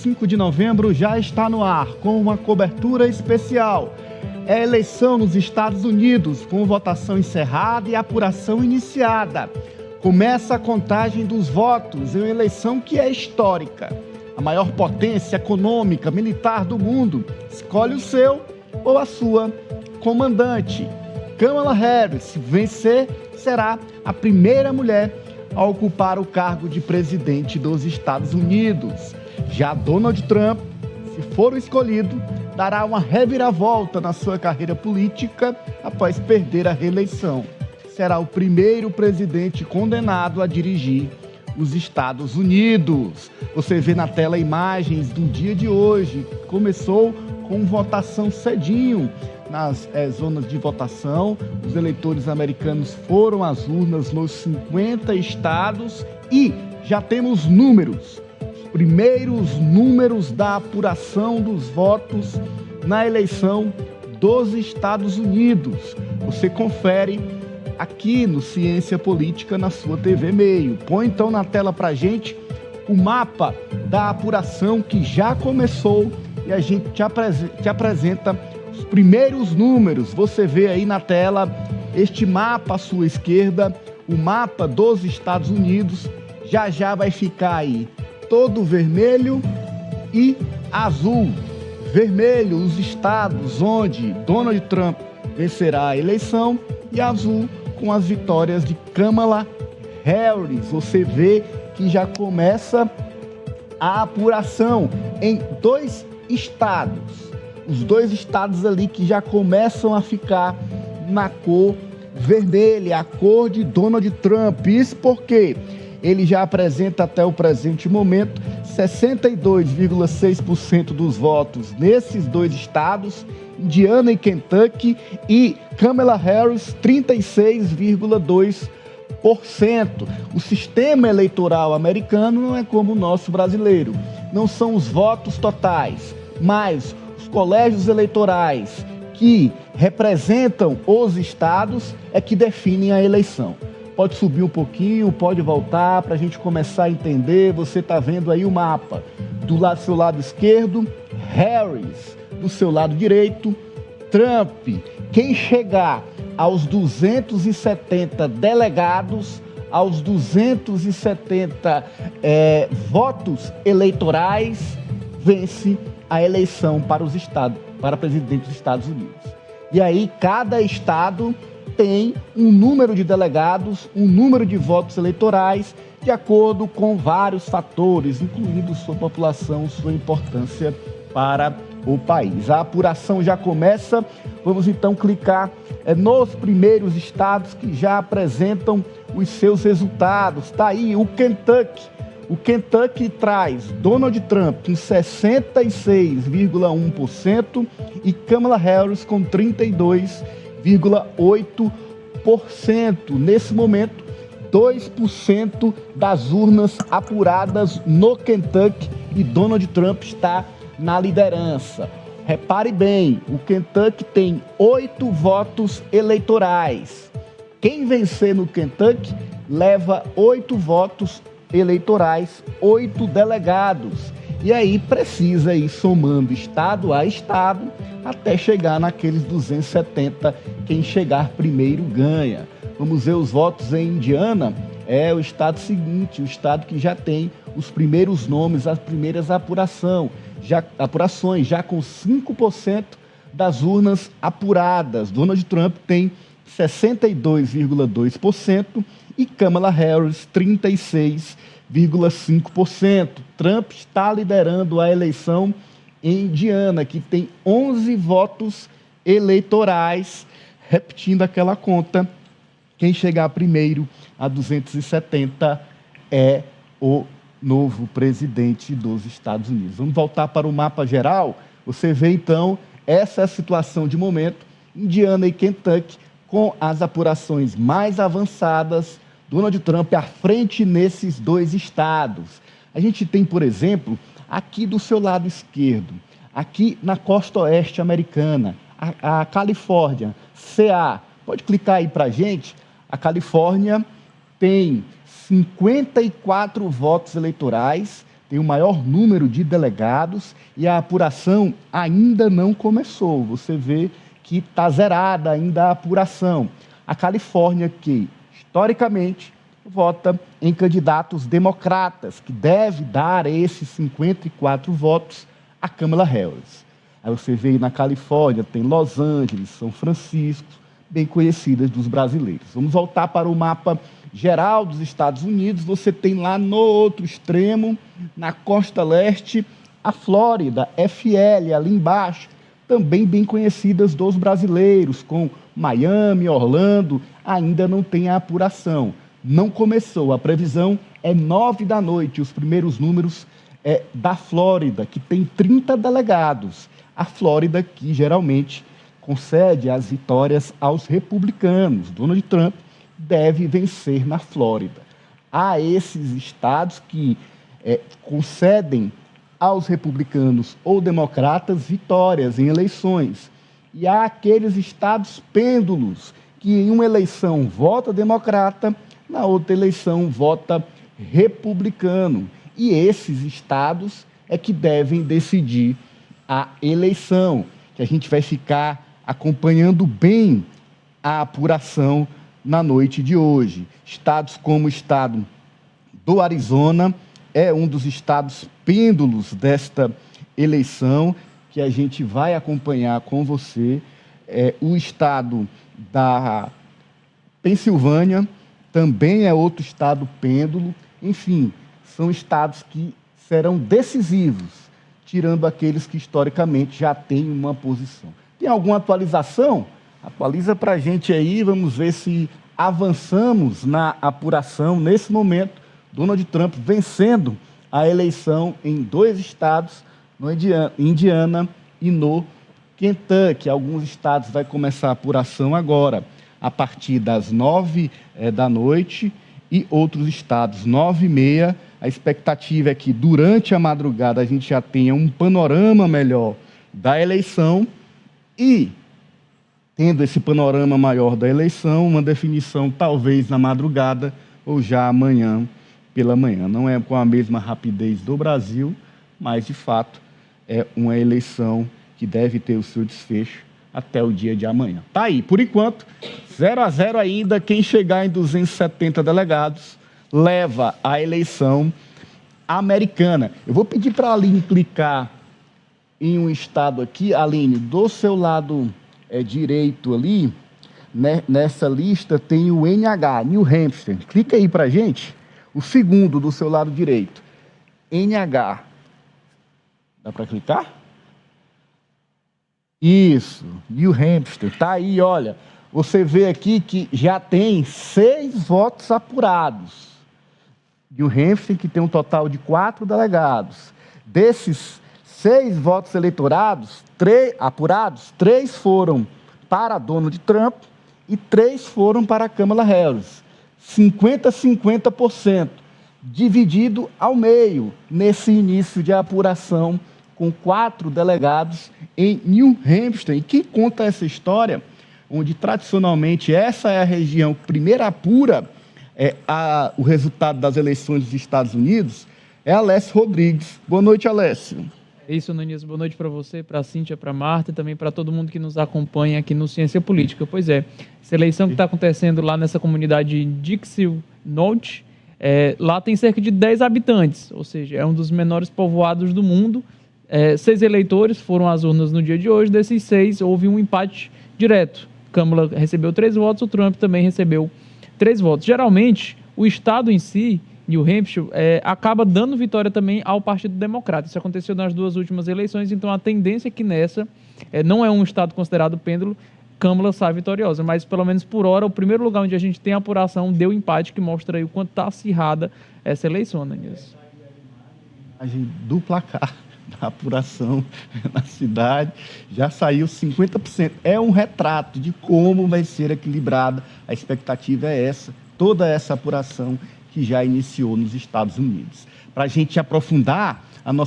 5 de novembro já está no ar com uma cobertura especial. É a eleição nos Estados Unidos, com votação encerrada e apuração iniciada. Começa a contagem dos votos em uma eleição que é histórica. A maior potência econômica, militar do mundo escolhe o seu ou a sua comandante. Kamala Harris, se vencer, será a primeira mulher a ocupar o cargo de presidente dos Estados Unidos. Já Donald Trump, se for o escolhido, dará uma reviravolta na sua carreira política após perder a reeleição. Será o primeiro presidente condenado a dirigir os Estados Unidos. Você vê na tela imagens do dia de hoje. Começou com votação cedinho nas zonas de votação. Os eleitores americanos foram às urnas nos 50 estados e já temos números. Os primeiros números da apuração dos votos na eleição dos Estados Unidos. Você confere aqui no Ciência Política na sua TV Meio. Põe então na tela pra gente o mapa da apuração que já começou e a gente te apresenta os primeiros números. Você vê aí na tela este mapa à sua esquerda, o mapa dos Estados Unidos. Já vai ficar aí todo vermelho e azul. Vermelho, os estados onde Donald Trump vencerá a eleição, e azul com as vitórias de Kamala Harris. Você vê que já começa a apuração em dois estados. Os dois estados ali que já começam a ficar na cor vermelha, a cor de Donald Trump. Isso porque ele já apresenta até o presente momento 62,6% dos votos nesses dois estados, Indiana e Kentucky, e Kamala Harris 36,2%. O sistema eleitoral americano não é como o nosso brasileiro. Não são os votos totais, mas os colégios eleitorais que representam os estados é que definem a eleição. Pode subir um pouquinho, pode voltar para a gente começar a entender. Você está vendo aí o mapa. Do seu lado esquerdo, Harris. Do seu lado direito, Trump. Quem chegar aos 270 delegados, aos 270 votos eleitorais, vence a eleição para os estados, para presidente dos Estados Unidos. E aí cada estado tem um número de delegados, um número de votos eleitorais, de acordo com vários fatores, incluindo sua população, sua importância para o país. A apuração já começa. Vamos então clicar nos primeiros estados que já apresentam os seus resultados. Está aí o Kentucky. O Kentucky traz Donald Trump com 66,1% e Kamala Harris com 32,8%. Nesse momento, 2% das urnas apuradas no Kentucky e Donald Trump está na liderança. Repare bem, o Kentucky tem 8 votos eleitorais. Quem vencer no Kentucky leva 8 votos eleitorais, 8 delegados. E aí precisa ir somando estado a estado até chegar naqueles 270. Quem chegar primeiro ganha. Vamos ver os votos em Indiana. É o estado seguinte, o estado que já tem os primeiros nomes, as primeiras apurações, já com 5% das urnas apuradas. Donald Trump tem 62,2% e Kamala Harris 36,5%. Trump está liderando a eleição em Indiana, que tem 11 votos eleitorais. Repetindo aquela conta, quem chegar primeiro a 270 é o novo presidente dos Estados Unidos. Vamos voltar para o mapa geral. Você vê então essa é a situação de momento. Indiana e Kentucky com as apurações mais avançadas, Donald Trump à frente nesses dois estados. A gente tem, por exemplo, aqui do seu lado esquerdo, aqui na costa oeste americana, a Califórnia, CA. Pode clicar aí para a gente. A Califórnia tem 54 votos eleitorais, tem o maior número de delegados e a apuração ainda não começou. Você vê que está zerada ainda a apuração. A Califórnia, que historicamente vota em candidatos democratas, que deve dar esses 54 votos a Kamala Harris. Aí você vê na Califórnia, tem Los Angeles, São Francisco, bem conhecidas dos brasileiros. Vamos voltar para o mapa geral dos Estados Unidos. Você tem lá no outro extremo, na costa leste, a Flórida, FL, ali embaixo, também bem conhecidas dos brasileiros, com Miami, Orlando, ainda não tem a apuração. Não começou, a previsão é 9 da noite, os primeiros números da Flórida, que tem 30 delegados. A Flórida, que geralmente concede as vitórias aos republicanos. Donald Trump deve vencer na Flórida. Há esses estados que concedem aos republicanos ou democratas vitórias em eleições. E há aqueles estados pêndulos que em uma eleição vota democrata, na outra eleição vota republicano. E esses estados é que devem decidir a eleição, que a gente vai ficar acompanhando bem a apuração na noite de hoje. Estados como o estado do Arizona é um dos estados pêndulos desta eleição, que a gente vai acompanhar com você. O estado da Pensilvânia também é outro estado pêndulo. Enfim, são estados que serão decisivos, tirando aqueles que historicamente já têm uma posição. Tem alguma atualização? Atualiza para a gente aí, vamos ver se avançamos na apuração. Nesse momento, Donald Trump vencendo a eleição em 2 estados, no Indiana e no Kentucky. Alguns estados vai começar a apuração agora, a partir das 9 da noite, e outros estados, 9h30. A expectativa é que durante a madrugada a gente já tenha um panorama melhor da eleição e, tendo esse panorama maior da eleição, uma definição talvez na madrugada ou já amanhã pela manhã. Não é com a mesma rapidez do Brasil, mas, de fato, é uma eleição que deve ter o seu desfecho até o dia de amanhã. Tá aí, por enquanto, 0-0 ainda. Quem chegar em 270 delegados leva a eleição americana. Eu vou pedir para a Aline clicar em um estado aqui. Aline, do seu lado direito ali, né, nessa lista tem o NH, New Hampshire. Clica aí para a gente. O segundo do seu lado direito, NH. Dá para clicar? Isso, New Hampshire. Tá aí, olha. Você vê aqui que já tem 6 votos apurados. New Hampshire, que tem um total de 4 delegados. Desses 6 votos apurados, 3 foram para Donald Trump e 3 foram para Kamala Harris. 50-50%, dividido ao meio, nesse início de apuração, com 4 delegados em New Hampshire. E quem conta essa história, onde tradicionalmente essa é a região que primeiro apura o resultado das eleições dos Estados Unidos, é Alessio Rodrigues. Boa noite, Alessio. É isso, Nunes. Boa noite para você, para a Cíntia, para a Marta e também para todo mundo que nos acompanha aqui no Ciência Política. Pois é, essa eleição que está acontecendo lá nessa comunidade Dixie Note, lá tem cerca de 10 habitantes, ou seja, é um dos menores povoados do mundo. 6 eleitores foram às urnas no dia de hoje. Desses 6, houve um empate direto. Kamala recebeu 3 votos, o Trump também recebeu 3 votos. Geralmente, o estado em si, New Hampshire, acaba dando vitória também ao Partido Democrata. Isso aconteceu nas 2 últimas eleições, então a tendência é que nessa, não é um estado considerado pêndulo, Kamala sai vitoriosa, mas pelo menos por hora, o primeiro lugar onde a gente tem a apuração deu empate, que mostra aí o quanto está acirrada essa eleição, né? Do placar da apuração na cidade, já saiu 50%. É um retrato de como vai ser equilibrada. A expectativa é essa, toda essa apuração que já iniciou nos Estados Unidos. Para a gente aprofundar a nossa